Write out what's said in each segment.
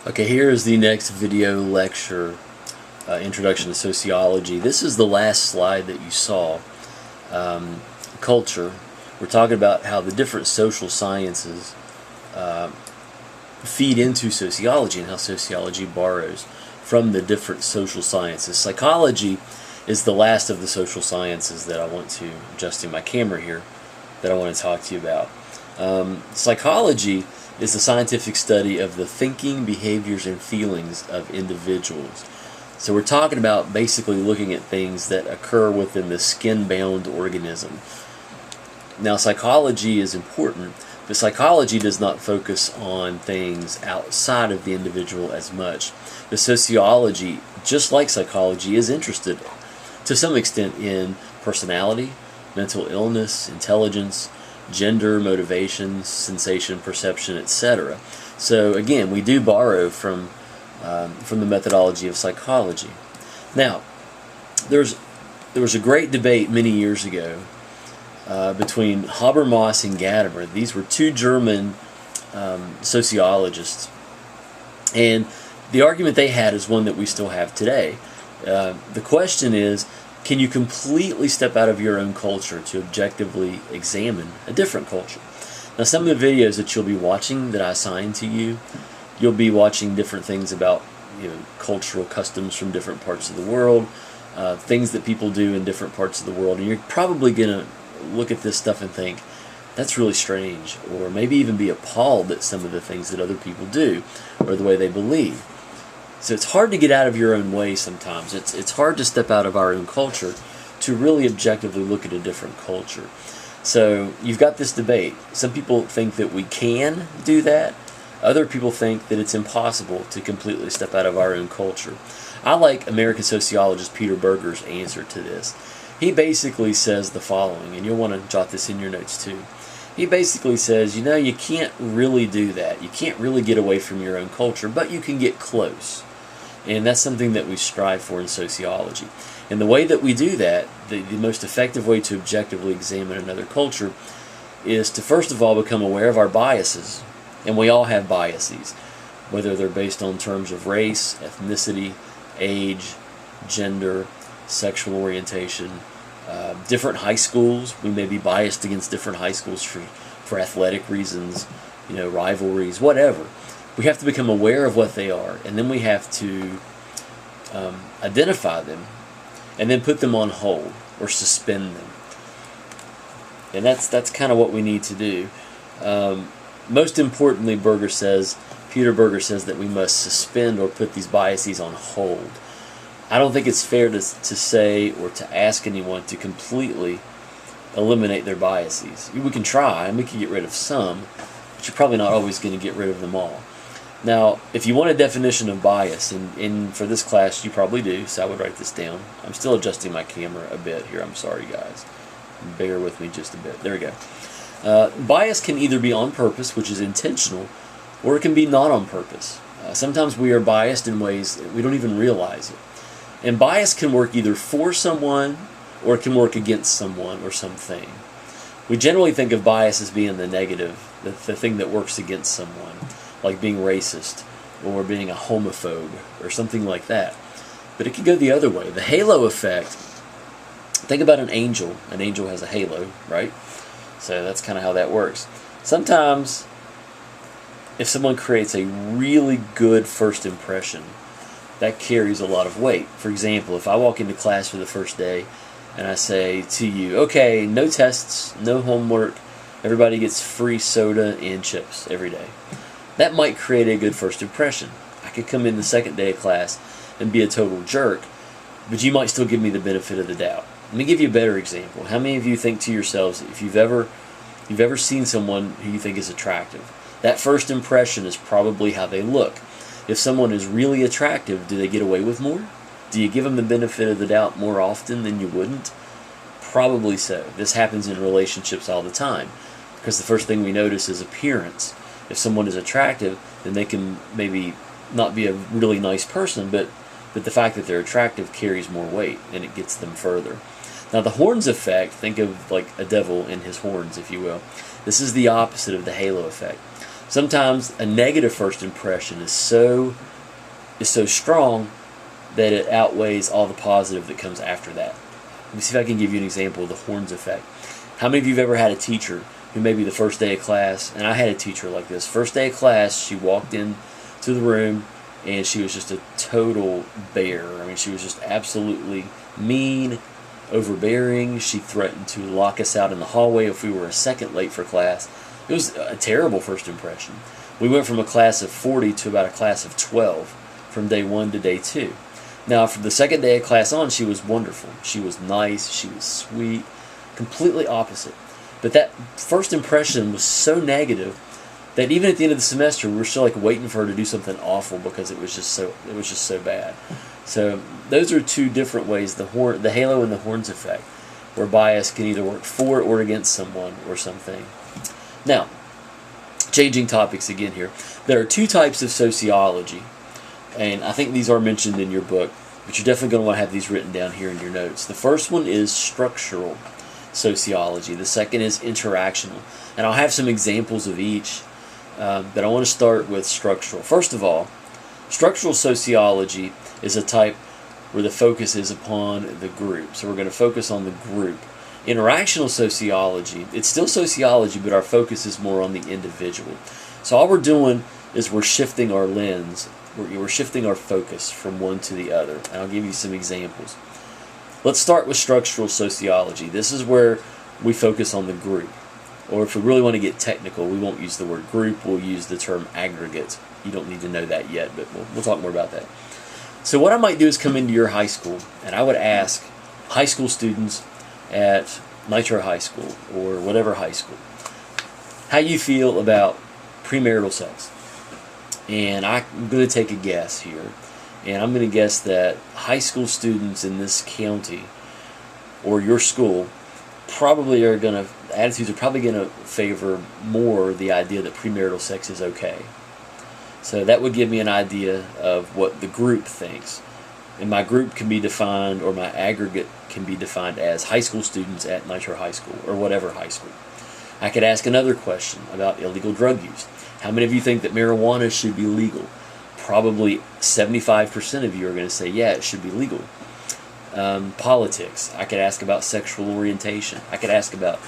Okay, here is the next video lecture, Introduction to Sociology. This is the last slide that you saw, culture. We're talking about how the different social sciences feed into sociology and how sociology borrows from the different social sciences. Psychology is the last of the social sciences that I want to, adjusting my camera here, that I want to talk to you about. Psychology is the scientific study of the thinking, behaviors, and feelings of individuals. So we're talking about basically looking at things that occur within the skin-bound organism. Now, psychology is important, but psychology does not focus on things outside of the individual as much. The sociology, just like psychology, is interested to some extent in personality, mental illness, intelligence, gender, motivation, sensation, perception, etc. So again, we do borrow from the methodology of psychology. Now, there was a great debate many years ago between Habermas and Gadamer. These were two German sociologists, and the argument they had is one that we still have today. The question is, can you completely step out of your own culture to objectively examine a different culture? Now, some of the videos that you'll be watching that I assign to you, you'll be watching different things about, cultural customs from different parts of the world, things that people do in different parts of the world, and you're probably going to look at this stuff and think, that's really strange, or maybe even be appalled at some of the things that other people do, or the way they believe. So it's hard to get out of your own way sometimes. It's hard to step out of our own culture to really objectively look at a different culture. So you've got this debate. Some people think that we can do that. Other people think that it's impossible to completely step out of our own culture. I like American sociologist Peter Berger's answer to this. He basically says the following, and you'll want to jot this in your notes too. He basically says, you can't really do that. You can't really get away from your own culture, but you can get close. And that's something that we strive for in sociology. And the way that we do that, the most effective way to objectively examine another culture, is to first of all become aware of our biases. And we all have biases, whether they're based on terms of race, ethnicity, age, gender, sexual orientation. Different high schools, we may be biased against different high schools for athletic reasons, rivalries, whatever. We have to become aware of what they are, and then we have to identify them, and then put them on hold or suspend them. And that's kind of what we need to do. Most importantly, Peter Berger says that we must suspend or put these biases on hold. I don't think it's fair to say or to ask anyone to completely eliminate their biases. We can try, and we can get rid of some, but you're probably not always going to get rid of them all. Now, if you want a definition of bias, and for this class you probably do, so I would write this down. I'm still adjusting my camera a bit here. I'm sorry, guys. Bear with me just a bit. There we go. Bias can either be on purpose, which is intentional, or it can be not on purpose. Sometimes we are biased in ways that we don't even realize it. And bias can work either for someone, or it can work against someone or something. We generally think of bias as being the negative, the thing that works against someone, like being racist or being a homophobe or something like that. But it can go the other way. The halo effect, think about an angel. An angel has a halo, right? So that's kind of how that works. Sometimes, if someone creates a really good first impression, that carries a lot of weight. For example, if I walk into class for the first day and I say to you, okay, no tests, no homework, everybody gets free soda and chips every day. That might create a good first impression. I could come in the second day of class and be a total jerk, but you might still give me the benefit of the doubt. Let me give you a better example. How many of you think to yourselves, if you've ever seen someone who you think is attractive, that first impression is probably how they look. If someone is really attractive, do they get away with more? Do you give them the benefit of the doubt more often than you wouldn't? Probably so. This happens in relationships all the time, because the first thing we notice is appearance. If someone is attractive, then they can maybe not be a really nice person, but the fact that they're attractive carries more weight, and it gets them further. Now, the horns effect, think of like a devil and his horns, if you will. This is the opposite of the halo effect. Sometimes a negative first impression is so strong that it outweighs all the positive that comes after that. Let me see if I can give you an example of the horns effect. How many of you have ever had a teacher who maybe the first day of class, and I had a teacher like this, first day of class, she walked in to the room and she was just a total bear. I mean, she was just absolutely mean, overbearing. She threatened to lock us out in the hallway if we were a second late for class. It was a terrible first impression. We went from a class of 40 to about a class of 12 from day 1 to day 2. Now, from the second day of class on, she was wonderful. She was nice. She was sweet. Completely opposite. But that first impression was so negative that even at the end of the semester, we were still like waiting for her to do something awful because it was just so bad. So those are two different ways, the halo and the horns effect, where bias can either work for or against someone or something. Now, changing topics again here. There are two types of sociology, and I think these are mentioned in your book, but you're definitely going to want to have these written down here in your notes. The first one is structural sociology. The second is interactional. And I'll have some examples of each, but I want to start with structural. First of all, structural sociology is a type where the focus is upon the group. So we're going to focus on the group. Interactional sociology, it's still sociology, but our focus is more on the individual. So all we're doing is we're shifting our lens, we're shifting our focus from one to the other. And I'll give you some examples. Let's start with structural sociology. This is where we focus on the group. Or if we really want to get technical, we won't use the word group, we'll use the term aggregate. You don't need to know that yet, but we'll talk more about that. So what I might do is come into your high school, and I would ask high school students at Nitro High School or whatever high school, how you feel about premarital sex. And I'm going to take a guess here, and I'm going to guess that high school students in this county or your school probably attitudes are probably going to favor more the idea that premarital sex is okay. So that would give me an idea of what the group thinks. And my group can be defined, or my aggregate can be defined as high school students at Nitro High School, or whatever high school. I could ask another question about illegal drug use. How many of you think that marijuana should be legal? Probably 75% of you are going to say, yeah, it should be legal. Politics. I could ask about sexual orientation. I could ask about,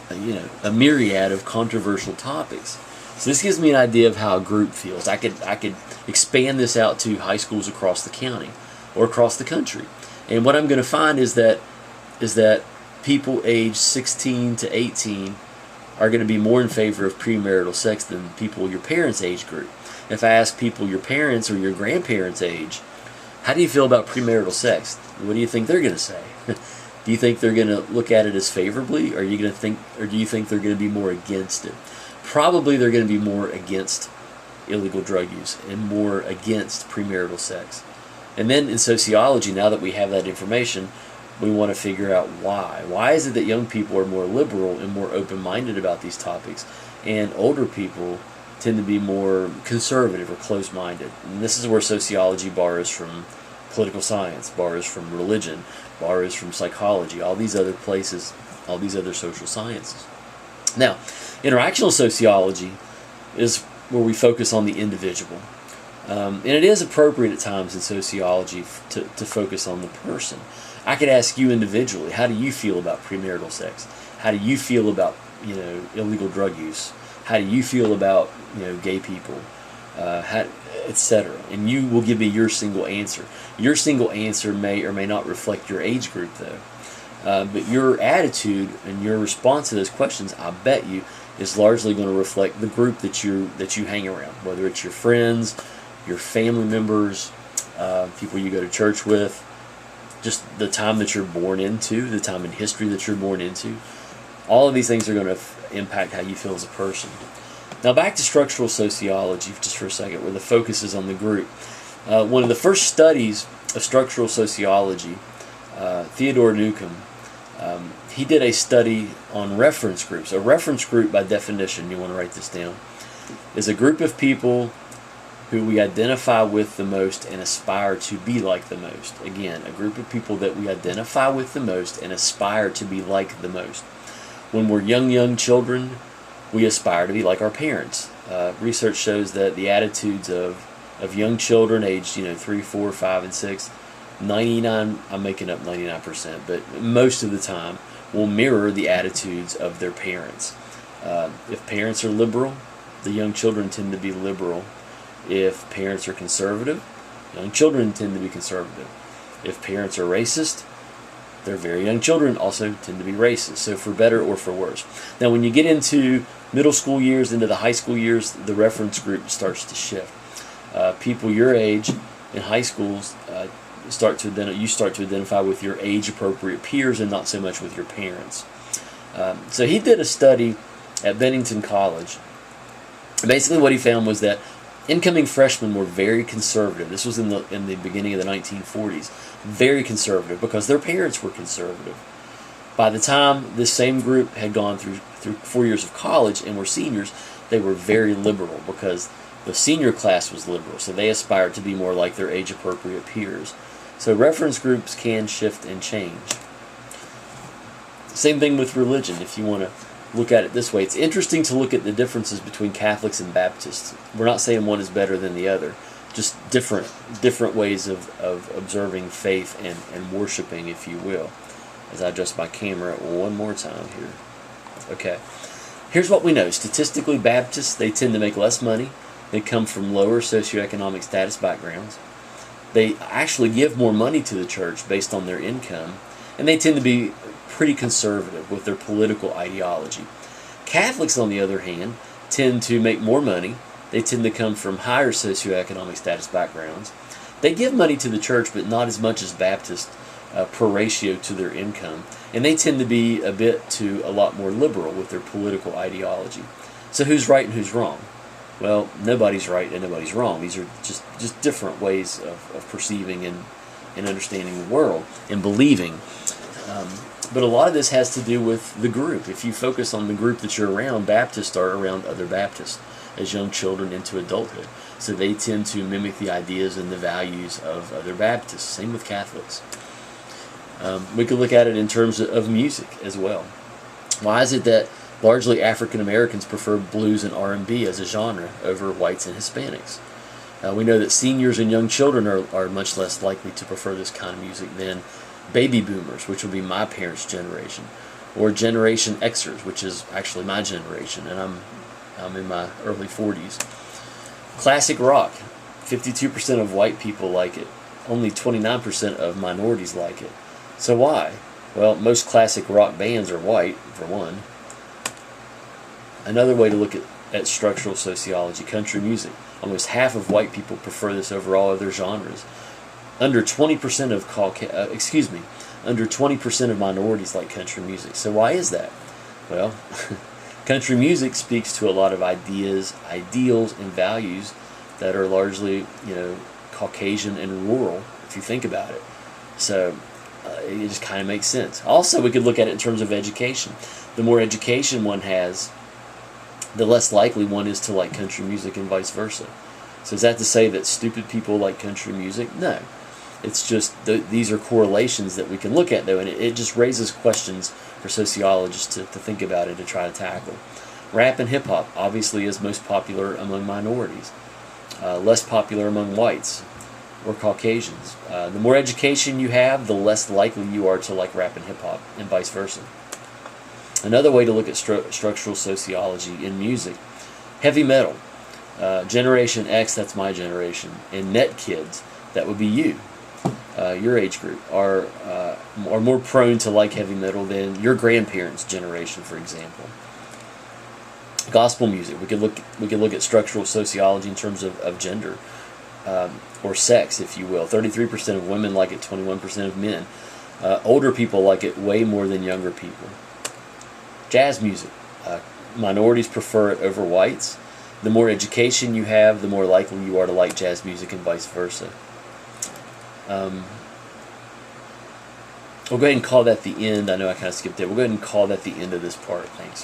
a myriad of controversial topics. So this gives me an idea of how a group feels. I could expand this out to high schools across the county or across the country. And what I'm going to find is that people aged 16 to 18 are going to be more in favor of premarital sex than people your parents' age group. If I ask people your parents or your grandparents' age, how do you feel about premarital sex? What do you think they're going to say? Do you think they're going to look at it as favorably, or do you think they're going to be more against it? Probably they're going to be more against illegal drug use and more against premarital sex. And then in sociology, now that we have that information, we want to figure out why. Why is it that young people are more liberal and more open-minded about these topics, and older people tend to be more conservative or closed-minded? And this is where sociology borrows from political science, borrows from religion, borrows from psychology, all these other places, all these other social sciences. Now, interactional sociology is where we focus on the individual. And it is appropriate at times in sociology to focus on the person. I could ask you individually, how do you feel about premarital sex? How do you feel about illegal drug use? How do you feel about gay people, etc.? And you will give me your single answer. Your single answer may or may not reflect your age group, though. But your attitude and your response to those questions, I bet you, is largely going to reflect the group that you hang around, whether it's your friends, your family members, people you go to church with, just the time that you're born into, the time in history that you're born into. All of these things are going to impact how you feel as a person. Now back to structural sociology just for a second, where the focus is on the group. One of the first studies of structural sociology, Theodore Newcomb, he did a study on reference groups. A reference group, by definition, you want to write this down, is a group of people who we identify with the most and aspire to be like the most. Again, a group of people that we identify with the most and aspire to be like the most. When we're young children, we aspire to be like our parents. research shows that the attitudes of young children aged 3, 4, 5, and 6, 99, I'm making up 99%, but most of the time will mirror the attitudes of their parents. If parents are liberal, the young children tend to be liberal. If parents are conservative, young children tend to be conservative. If parents are racist, their very young children also tend to be racist, so for better or for worse. Now, when you get into middle school years, into the high school years, the reference group starts to shift. People your age in high schools you start to identify with your age-appropriate peers and not so much with your parents. So he did a study at Bennington College. Basically, what he found was that incoming freshmen were very conservative. This was in the beginning of the 1940s. Very conservative because their parents were conservative. By the time this same group had gone through 4 years of college and were seniors, they were very liberal because the senior class was liberal, so they aspired to be more like their age-appropriate peers. So reference groups can shift and change. Same thing with religion, if you want to look at it this way. It's interesting to look at the differences between Catholics and Baptists. We're not saying one is better than the other, just different ways of observing faith and worshiping, if you will. As I adjust my camera one more time here. Okay. Here's what we know. Statistically, Baptists, they tend to make less money. They come from lower socioeconomic status backgrounds. They actually give more money to the church based on their income, and they tend to be pretty conservative with their political ideology. Catholics, on the other hand, tend to make more money. They tend to come from higher socioeconomic status backgrounds. They give money to the church, but not as much as Baptists per ratio to their income, and they tend to be a lot more liberal with their political ideology. So who's right and who's wrong? Well, nobody's right and nobody's wrong. These are just different ways of perceiving and understanding the world and believing. But a lot of this has to do with the group. If you focus on the group that you're around, Baptists are around other Baptists as young children into adulthood. So they tend to mimic the ideas and the values of other Baptists. Same with Catholics. We could look at it in terms of music as well. Why is it that largely African Americans prefer blues and R&B as a genre over whites and Hispanics? We know that seniors and young children are much less likely to prefer this kind of music than baby boomers, which would be my parents' generation, or Generation Xers, which is actually my generation, and I'm in my early 40s. Classic rock, 52% of white people like it. Only 29% of minorities like it. So why? Well, most classic rock bands are white, for one. Another way to look at structural sociology, country music. Almost half of white people prefer this over all other genres. Under 20% of minorities like country music. So why is that? Well, country music speaks to a lot of ideas, ideals, and values that are largely, Caucasian and rural, if you think about it. So it just kind of makes sense. Also, we could look at it in terms of education. The more education one has, the less likely one is to like country music and vice versa. So is that to say that stupid people like country music? No. It's just these are correlations that we can look at, though, and it just raises questions for sociologists to think about and to try to tackle. Rap and hip-hop obviously is most popular among minorities, less popular among whites or Caucasians. The more education you have, the less likely you are to like rap and hip-hop, and vice versa. Another way to look at structural sociology in music, heavy metal. Generation X, that's my generation, and net kids, that would be you. Your age group are more prone to like heavy metal than your grandparents' generation, for example. Gospel music. We could look at structural sociology in terms of gender or sex, if you will. 33% of women like it, 21% of men. Older people like it way more than younger people. Jazz music. Minorities prefer it over whites. The more education you have, the more likely you are to like jazz music and vice versa. We'll go ahead and call that the end. I know I kind of skipped it. We'll go ahead and call that the end of this part. Thanks.